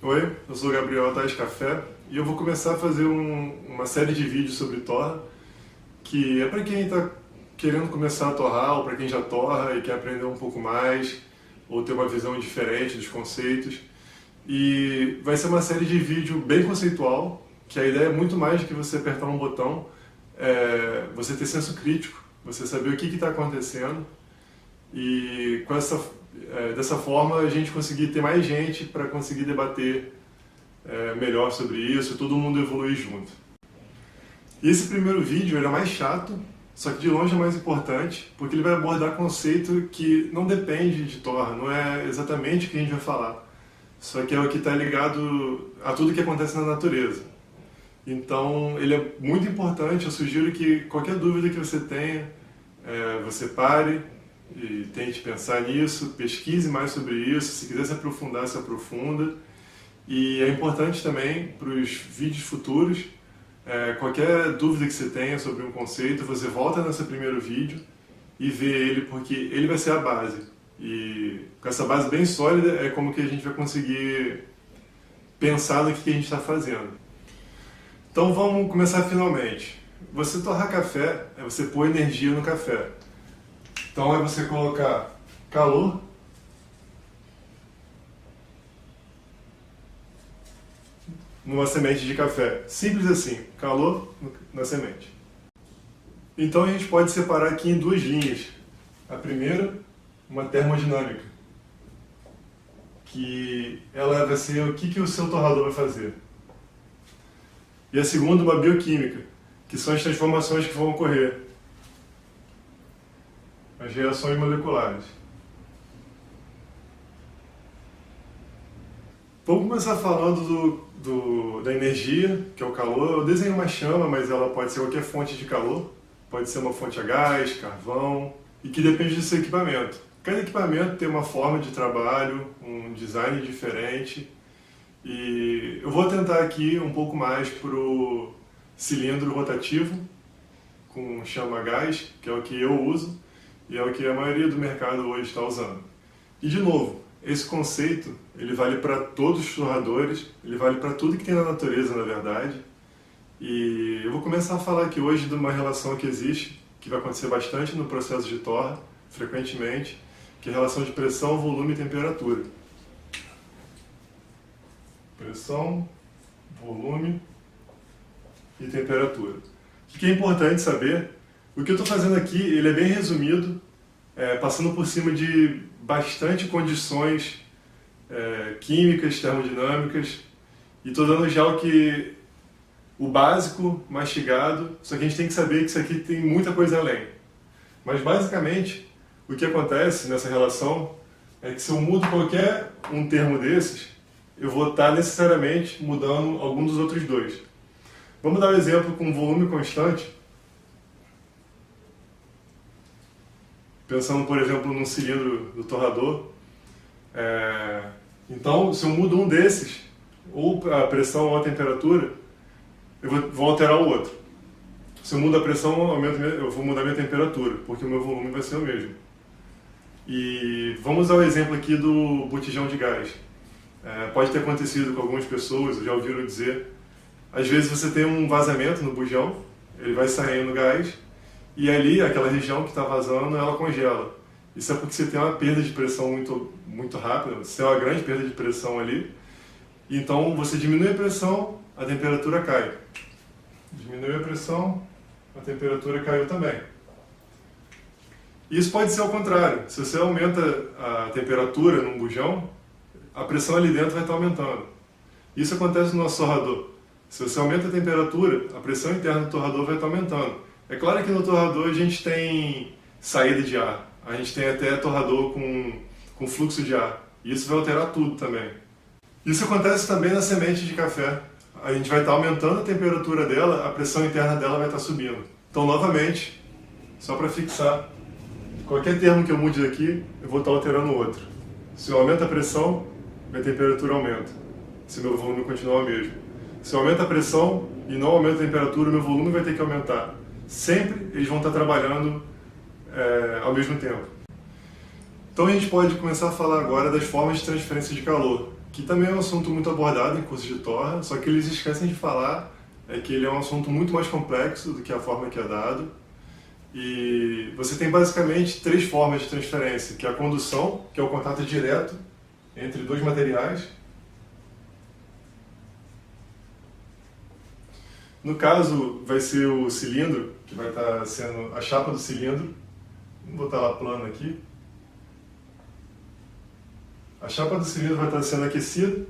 Oi, eu sou o Gabriel Tais Café e eu vou começar a fazer uma série de vídeos sobre torra, que é para quem está querendo começar a torrar ou para quem já torra e quer aprender um pouco mais ou ter uma visão diferente dos conceitos. E vai ser uma série de vídeo bem conceitual, que a ideia é muito mais do que você apertar um botão, você ter senso crítico, você saber o que está acontecendo e dessa forma a gente conseguir ter mais gente para conseguir debater melhor sobre isso, todo mundo evoluir junto. E esse primeiro vídeo ele é mais chato, só que de longe é mais importante, porque ele vai abordar conceito que não depende de torra, não é exatamente o que a gente vai falar, só que é o que está ligado a tudo que acontece na natureza. Então ele é muito importante, eu sugiro que qualquer dúvida que você tenha, você pare e tente pensar nisso, pesquise mais sobre isso, se quiser se aprofundar, se aprofunda. E é importante também para os vídeos futuros, qualquer dúvida que você tenha sobre um conceito, você volta nesse primeiro vídeo e vê ele, porque ele vai ser a base. E com essa base bem sólida é como que a gente vai conseguir pensar no que a gente está fazendo. Então vamos começar finalmente. Você torrar café é você pôr energia no café. Então é você colocar calor numa semente de café. Simples assim, calor na semente. Então a gente pode separar aqui em duas linhas. A primeira, uma termodinâmica, que ela vai ser o que o seu torrador vai fazer. E a segunda, uma bioquímica, que são as transformações que vão ocorrer, as reações moleculares. Vamos começar falando da energia, que é o calor. Eu desenho uma chama, mas ela pode ser qualquer fonte de calor. Pode ser uma fonte a gás, carvão, e que depende do seu equipamento. Cada equipamento tem uma forma de trabalho, um design diferente. E eu vou tentar aqui um pouco mais para o cilindro rotativo, com chama a gás, que é o que eu uso, e é o que a maioria do mercado hoje está usando. E de novo, esse conceito ele vale para todos os torradores, ele vale para tudo que tem na natureza, na verdade. E eu vou começar a falar aqui hoje de uma relação que existe, que vai acontecer bastante no processo de torra, frequentemente, que é a relação de pressão, volume e temperatura. Pressão, volume e temperatura. O que é importante saber? O que eu estou fazendo aqui ele é bem resumido, passando por cima de bastante condições químicas, termodinâmicas, e estou dando já o básico, mastigado, só que a gente tem que saber que isso aqui tem muita coisa além. Mas basicamente, o que acontece nessa relação é que se eu mudo qualquer um termo desses, eu vou estar necessariamente mudando algum dos outros dois. Vamos dar um exemplo com volume constante. Pensando, por exemplo, num cilindro do torrador. Então, se eu mudo um desses, ou a pressão ou a temperatura, eu vou alterar o outro. Se eu mudo a pressão, eu vou mudar a minha temperatura, porque o meu volume vai ser o mesmo. E vamos usar o exemplo aqui do botijão de gás. Pode ter acontecido com algumas pessoas, já ouviram dizer. Às vezes você tem um vazamento no bujão, ele vai saindo gás, e ali, aquela região que está vazando, ela congela. Isso é porque você tem uma perda de pressão muito rápida, você tem uma grande perda de pressão ali. Então, você diminui a pressão, a temperatura cai. Diminui a pressão, a temperatura caiu também. Isso pode ser ao contrário. Se você aumenta a temperatura num bujão, a pressão ali dentro vai estar aumentando. Isso acontece no nosso torrador. Se você aumenta a temperatura, a pressão interna do torrador vai estar aumentando. É claro que no torrador a gente tem saída de ar. A gente tem até torrador com fluxo de ar. E isso vai alterar tudo também. Isso acontece também na semente de café. A gente vai estar aumentando a temperatura dela, a pressão interna dela vai estar subindo. Então, novamente, só para fixar, qualquer termo que eu mude aqui, eu vou estar alterando o outro. Se eu aumento a pressão, minha temperatura aumenta. Se meu volume continuar o mesmo. Se eu aumento a pressão e não aumento a temperatura, meu volume vai ter que aumentar. Sempre eles vão estar trabalhando ao mesmo tempo. Então a gente pode começar a falar agora das formas de transferência de calor, que também é um assunto muito abordado em cursos de torra, só que eles esquecem de falar que ele é um assunto muito mais complexo do que a forma que é dado. E você tem basicamente três formas de transferência, que é a condução, que é o contato direto entre dois materiais. No caso, vai ser o cilindro, que vai estar sendo a chapa do cilindro. Vou botar ela plana aqui. A chapa do cilindro vai estar sendo aquecida.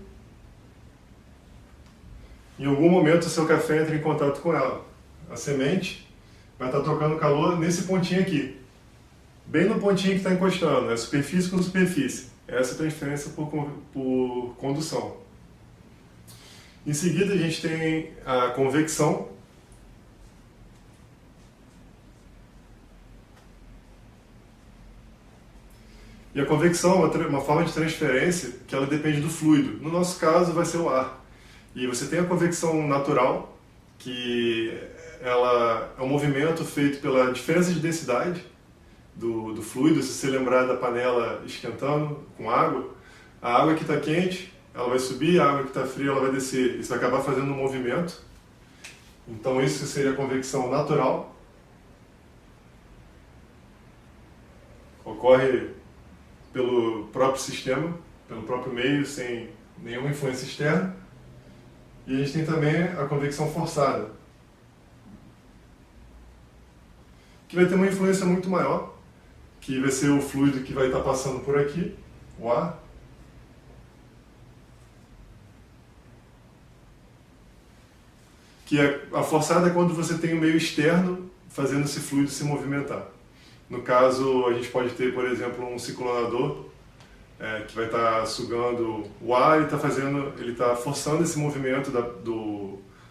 Em algum momento o seu café entra em contato com ela. A semente vai estar trocando calor nesse pontinho aqui. Bem no pontinho que está encostando, é superfície com superfície. Essa é a transferência por condução. Em seguida a gente tem a convecção. E a convecção é uma forma de transferência que ela depende do fluido. No nosso caso vai ser o ar. E você tem a convecção natural, que ela é um movimento feito pela diferença de densidade do fluido. Se você lembrar da panela esquentando com água, a água que está quente, ela vai subir, a água que está fria, ela vai descer. Isso vai acabar fazendo um movimento. Então isso seria a convecção natural. Ocorre pelo próprio sistema, pelo próprio meio, sem nenhuma influência externa. E a gente tem também a convecção forçada, que vai ter uma influência muito maior, que vai ser o fluido que vai estar passando por aqui, o ar. Que a forçada é quando você tem o meio externo fazendo esse fluido se movimentar. No caso, a gente pode ter, por exemplo, um ciclonador que vai estar sugando o ar e ele está forçando esse movimento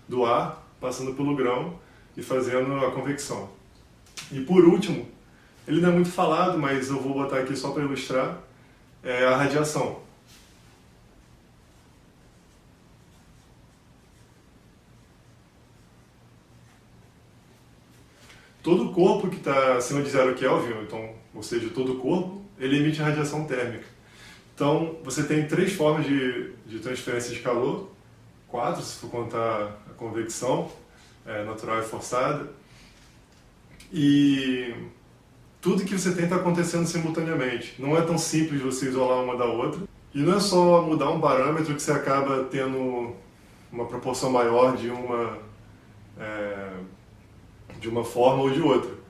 do ar, passando pelo grão e fazendo a convecção. E por último, ele não é muito falado, mas eu vou botar aqui só para ilustrar, é a radiação. Todo o corpo que está acima de 0 Kelvin, então, ou seja, todo o corpo, ele emite radiação térmica. Então, você tem três formas de transferência de calor, 4 se for contar a convecção, natural e forçada. E tudo que você tem está acontecendo simultaneamente. Não é tão simples você isolar uma da outra. E não é só mudar um parâmetro que você acaba tendo uma proporção maior de uma forma ou de outra.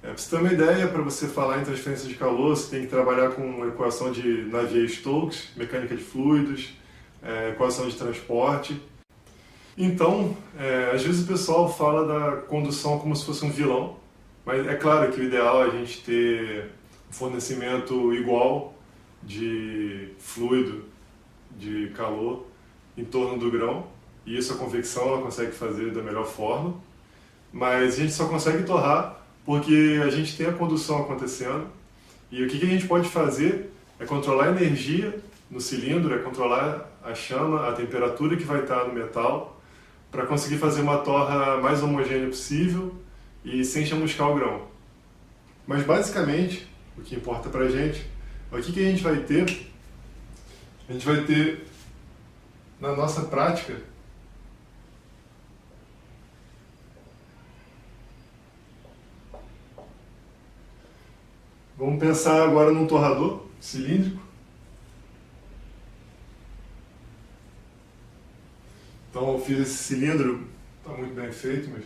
Para você ter uma ideia, para você falar em transferência de calor, você tem que trabalhar com uma equação de Navier-Stokes, mecânica de fluidos, equação de transporte. Então, às vezes o pessoal fala da condução como se fosse um vilão, mas é claro que o ideal é a gente ter um fornecimento igual de fluido, de calor, em torno do grão, e isso a convecção ela consegue fazer da melhor forma. Mas a gente só consegue torrar porque a gente tem a condução acontecendo. E o que a gente pode fazer é controlar a energia no cilindro, é controlar a chama, a temperatura que vai estar no metal, para conseguir fazer uma torra mais homogênea possível e sem chamuscar o grão. Mas basicamente, o que importa para a gente é o que a gente vai ter. A gente vai ter, na nossa prática, vamos pensar agora num torrador cilíndrico. Então eu fiz esse cilindro, está muito bem feito, mas...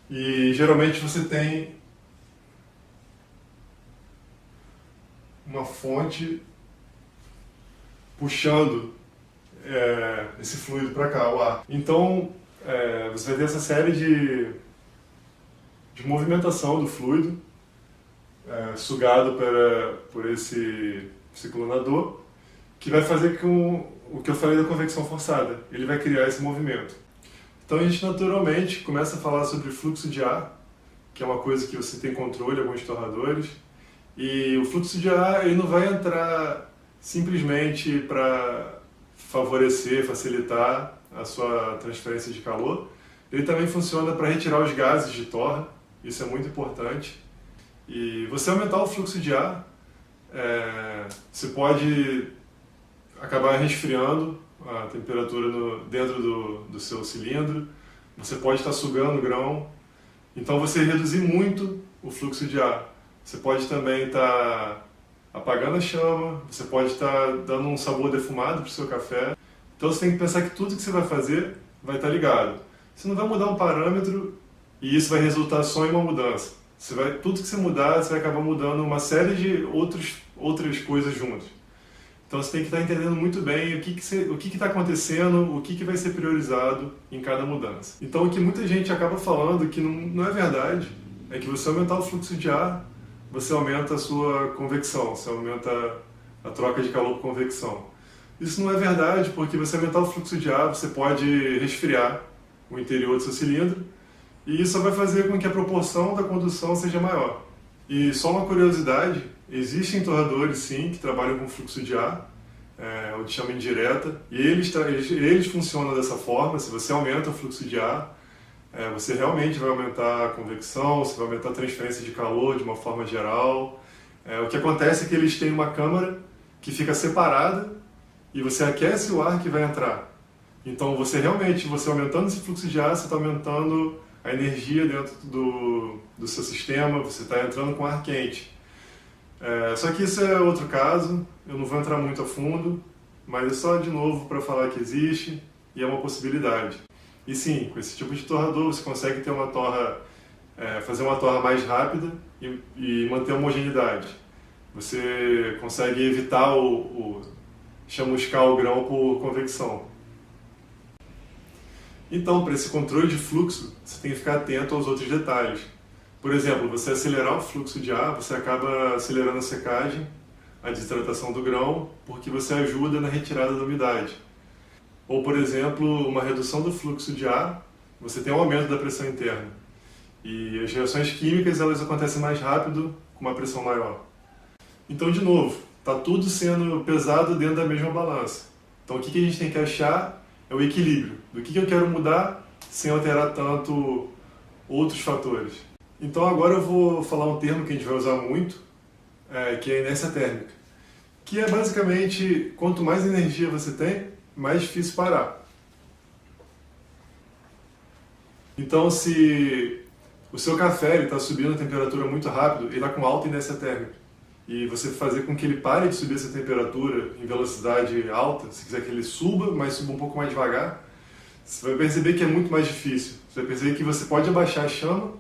E geralmente você tem uma fonte puxando esse fluido para cá, o ar. Então você vai ter essa série de movimentação do fluido sugado por esse ciclonador, que vai fazer com o que eu falei da convecção forçada. Ele vai criar esse movimento. Então a gente naturalmente começa a falar sobre fluxo de ar, que é uma coisa que você tem controle em alguns torradores, e o fluxo de ar ele não vai entrar simplesmente para favorecer, facilitar a sua transferência de calor. Ele também funciona para retirar os gases de torra, isso é muito importante. E você aumentar o fluxo de ar, você pode acabar resfriando a temperatura dentro do seu cilindro, você pode estar sugando o grão, então você reduzir muito o fluxo de ar. Você pode também estar apagando a chama, você pode estar dando um sabor defumado para o seu café. Então você tem que pensar que tudo que você vai fazer vai estar ligado. Você não vai mudar um parâmetro e isso vai resultar só em uma mudança. Tudo que você mudar, você vai acabar mudando uma série de outras coisas juntas. Então você tem que estar entendendo muito bem o que está acontecendo, o que vai ser priorizado em cada mudança. Então o que muita gente acaba falando que não é verdade é que você aumentar o fluxo de ar, você aumenta a sua convecção, você aumenta a troca de calor por convecção. Isso não é verdade, porque você aumentar o fluxo de ar, você pode resfriar o interior do seu cilindro e isso vai fazer com que a proporção da condução seja maior. E só uma curiosidade, existem torradores sim que trabalham com fluxo de ar, o que chama indireta, e eles funcionam dessa forma. Se você aumenta o fluxo de ar, você realmente vai aumentar a convecção, você vai aumentar a transferência de calor de uma forma geral. O que acontece é que eles têm uma câmara que fica separada e você aquece o ar que vai entrar. Então você aumentando esse fluxo de ar, você está aumentando a energia dentro do seu sistema, você está entrando com ar quente. Só que isso é outro caso, eu não vou entrar muito a fundo, mas é só de novo para falar que existe e é uma possibilidade. E sim, com esse tipo de torrador você consegue ter fazer uma torra mais rápida e manter a homogeneidade. Você consegue evitar chamuscar o grão por convecção. Então, para esse controle de fluxo, você tem que ficar atento aos outros detalhes. Por exemplo, você acelerar o fluxo de ar, você acaba acelerando a secagem, a desidratação do grão, porque você ajuda na retirada da umidade. Ou, por exemplo, uma redução do fluxo de ar, você tem um aumento da pressão interna. E as reações químicas elas acontecem mais rápido com uma pressão maior. Então, de novo, está tudo sendo pesado dentro da mesma balança. Então, o que a gente tem que achar é o equilíbrio. Do que eu quero mudar sem alterar tanto outros fatores. Então, agora eu vou falar um termo que a gente vai usar muito, que é a inércia térmica. Que é basicamente, quanto mais energia você tem, mais difícil parar. Então, se o seu café está subindo a temperatura muito rápido, ele está com alta inércia térmica, e você fazer com que ele pare de subir essa temperatura em velocidade alta, se quiser que ele suba, mas suba um pouco mais devagar, você vai perceber que é muito mais difícil. Você vai perceber que você pode abaixar a chama,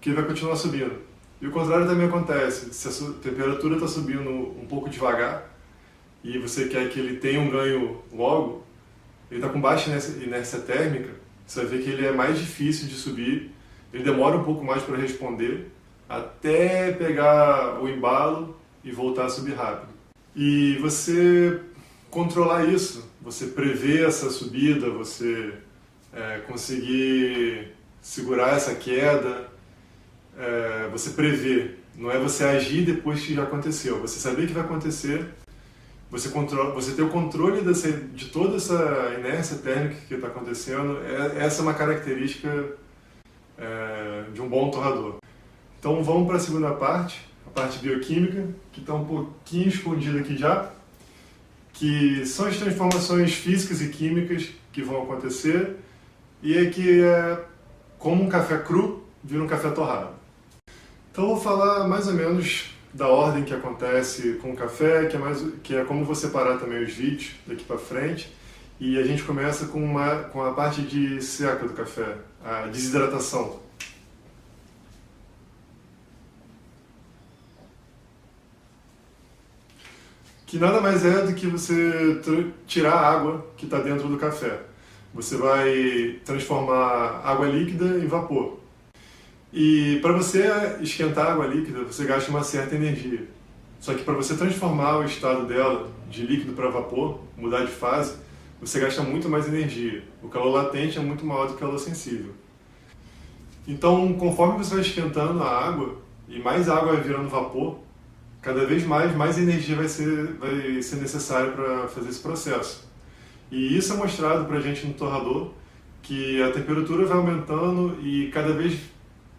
que ele vai continuar subindo. E o contrário também acontece. Se a sua temperatura está subindo um pouco devagar, e você quer que ele tenha um ganho logo, ele está com baixa inércia térmica, você vai ver que ele é mais difícil de subir, ele demora um pouco mais para responder, até pegar o embalo e voltar a subir rápido. E você controlar isso, você prever essa subida, você conseguir segurar essa queda, você prever, não é você agir depois que já aconteceu, você saber que vai acontecer. Você ter o controle de toda essa inércia térmica que está acontecendo, essa é uma característica de um bom torrador. Então vamos para a segunda parte, a parte bioquímica, que está um pouquinho escondida aqui já, que são as transformações físicas e químicas que vão acontecer e que é como um café cru vira um café torrado. Então eu vou falar mais ou menos da ordem que acontece com o café, que é como vou separar também os vídeos daqui para frente. E a gente começa com a parte de seca do café, a desidratação. Que nada mais é do que você tirar a água que está dentro do café. Você vai transformar água líquida em vapor. E para você esquentar a água líquida, você gasta uma certa energia. Só que para você transformar o estado dela de líquido para vapor, mudar de fase, você gasta muito mais energia. O calor latente é muito maior do que o calor sensível. Então, conforme você vai esquentando a água e mais água vai virando vapor, cada vez mais energia vai ser necessária para fazer esse processo. E isso é mostrado para a gente no torrador, que a temperatura vai aumentando e cada vez,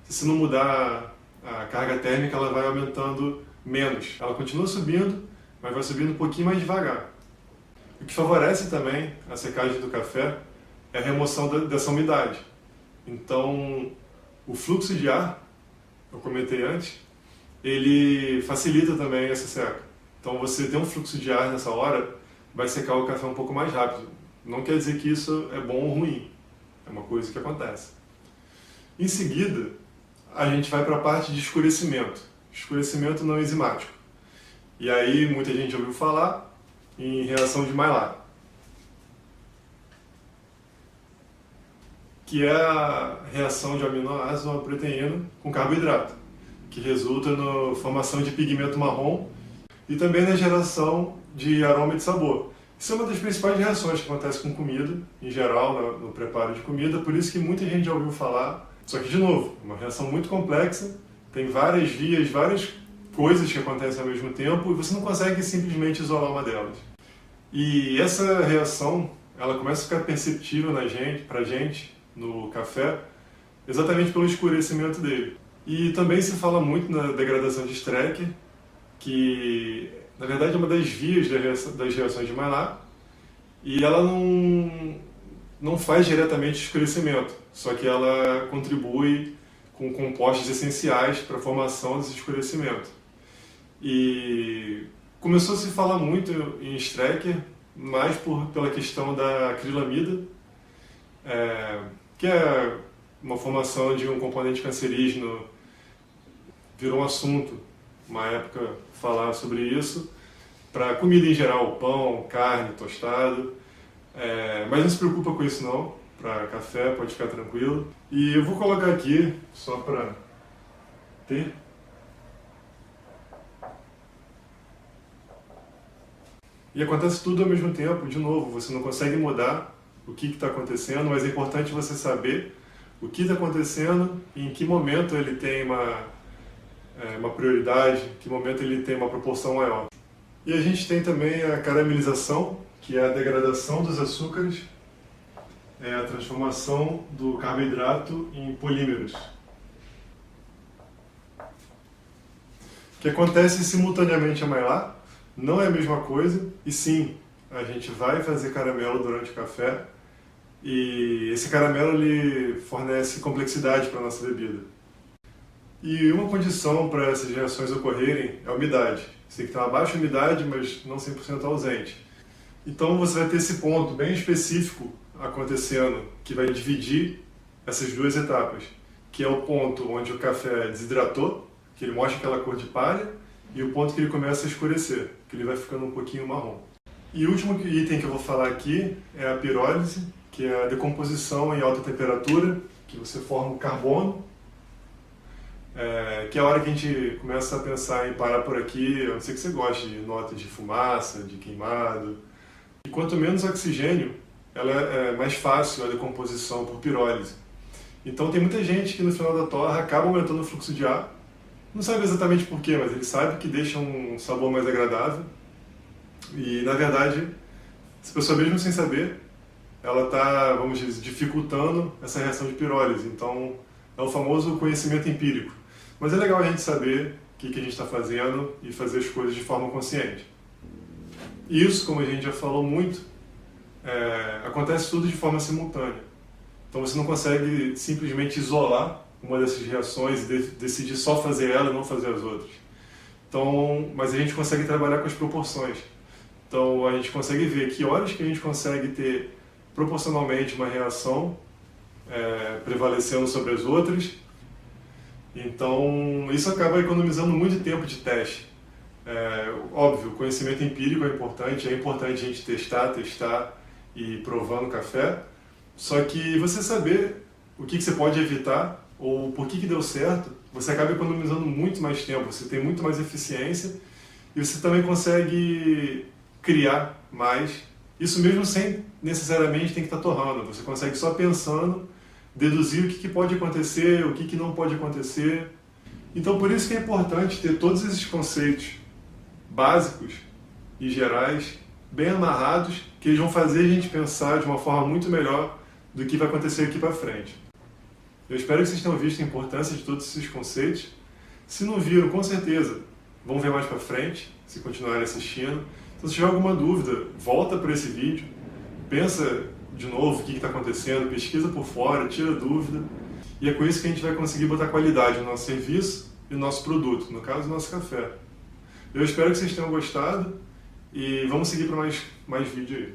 se não mudar a carga térmica ela vai aumentando menos. Ela continua subindo, mas vai subindo um pouquinho mais devagar. O que favorece também a secagem do café é a remoção dessa umidade. Então, o fluxo de ar, eu comentei antes, ele facilita também essa seca. Então, você ter um fluxo de ar nessa hora vai secar o café um pouco mais rápido. Não quer dizer que isso é bom ou ruim, é uma coisa que acontece. Em seguida, a gente vai para a parte de escurecimento. Escurecimento não enzimático. E aí, muita gente ouviu falar em reação de Maillard, que é a reação de aminoácido a proteína com carboidrato, que resulta na formação de pigmento marrom e também na geração de aroma e de sabor. Isso é uma das principais reações que acontece com comida, em geral, no preparo de comida, por isso que muita gente já ouviu falar. Só que, de novo, uma reação muito complexa, tem várias vias, várias coisas que acontecem ao mesmo tempo, e você não consegue simplesmente isolar uma delas. E essa reação, ela começa a ficar perceptível pra gente, no café, exatamente pelo escurecimento dele. E também se fala muito na degradação de Strecker, que na verdade é uma das vias das reações de Maillard, e ela não faz diretamente escurecimento, só que ela contribui com compostos essenciais para a formação desse escurecimento. E começou a se falar muito em Strecker, mais pela questão da acrilamida, que é uma formação de um componente cancerígeno, virou um assunto, uma época, falar sobre isso, para comida em geral, pão, carne, tostado, mas não se preocupa com isso não, para café pode ficar tranquilo. E eu vou colocar aqui, só para ter. E acontece tudo ao mesmo tempo, de novo, você não consegue mudar o que está acontecendo, mas é importante você saber o que está acontecendo e em que momento ele tem uma prioridade, em que momento ele tem uma proporção maior. E a gente tem também a caramelização, que é a degradação dos açúcares, é a transformação do carboidrato em polímeros, que acontece simultaneamente a Maillard. Não é a mesma coisa, e sim, a gente vai fazer caramelo durante o café, e esse caramelo ele fornece complexidade para a nossa bebida. E uma condição para essas reações ocorrerem é a umidade. Você tem que ter uma baixa umidade, mas não 100% ausente. Então você vai ter esse ponto bem específico acontecendo, que vai dividir essas duas etapas, que é o ponto onde o café desidratou, que ele mostra aquela cor de palha, e o ponto que ele começa a escurecer, que ele vai ficando um pouquinho marrom. E o último item que eu vou falar aqui é a pirólise, que é a decomposição em alta temperatura, que você forma o carbono, que é a hora que a gente começa a pensar em parar por aqui, a não ser que você goste de notas de fumaça, de queimado. E quanto menos oxigênio, ela é mais fácil a decomposição por pirólise. Então tem muita gente que no final da torra acaba aumentando o fluxo de ar, não sabe exatamente porquê, mas ele sabe que deixa um sabor mais agradável. E, na verdade, essa pessoa mesmo sem saber, ela está, vamos dizer, dificultando essa reação de pirólise. Então, é o famoso conhecimento empírico. Mas é legal a gente saber o que a gente está fazendo e fazer as coisas de forma consciente. E isso, como a gente já falou muito, acontece tudo de forma simultânea. Então, você não consegue simplesmente isolar uma dessas reações e decidir só fazer ela e não fazer as outras. Então, mas a gente consegue trabalhar com as proporções. Então a gente consegue ver que horas que a gente consegue ter proporcionalmente uma reação prevalecendo sobre as outras. Então isso acaba economizando muito tempo de teste. Óbvio, o conhecimento empírico é importante a gente testar e provar no café. Só que você saber o que você pode evitar ou por que deu certo, você acaba economizando muito mais tempo, você tem muito mais eficiência e você também consegue criar mais. Isso mesmo sem necessariamente ter que estar torrando, você consegue só pensando, deduzir o que pode acontecer, o que não pode acontecer. Então por isso que é importante ter todos esses conceitos básicos e gerais bem amarrados, que eles vão fazer a gente pensar de uma forma muito melhor do que vai acontecer aqui para frente. Eu espero que vocês tenham visto a importância de todos esses conceitos. Se não viram, com certeza, vão ver mais para frente, se continuarem assistindo. Então, se tiver alguma dúvida, volta para esse vídeo, pensa de novo o que está acontecendo, pesquisa por fora, tira dúvida. E é com isso que a gente vai conseguir botar qualidade no nosso serviço e no nosso produto, no caso, o nosso café. Eu espero que vocês tenham gostado e vamos seguir para mais vídeo aí.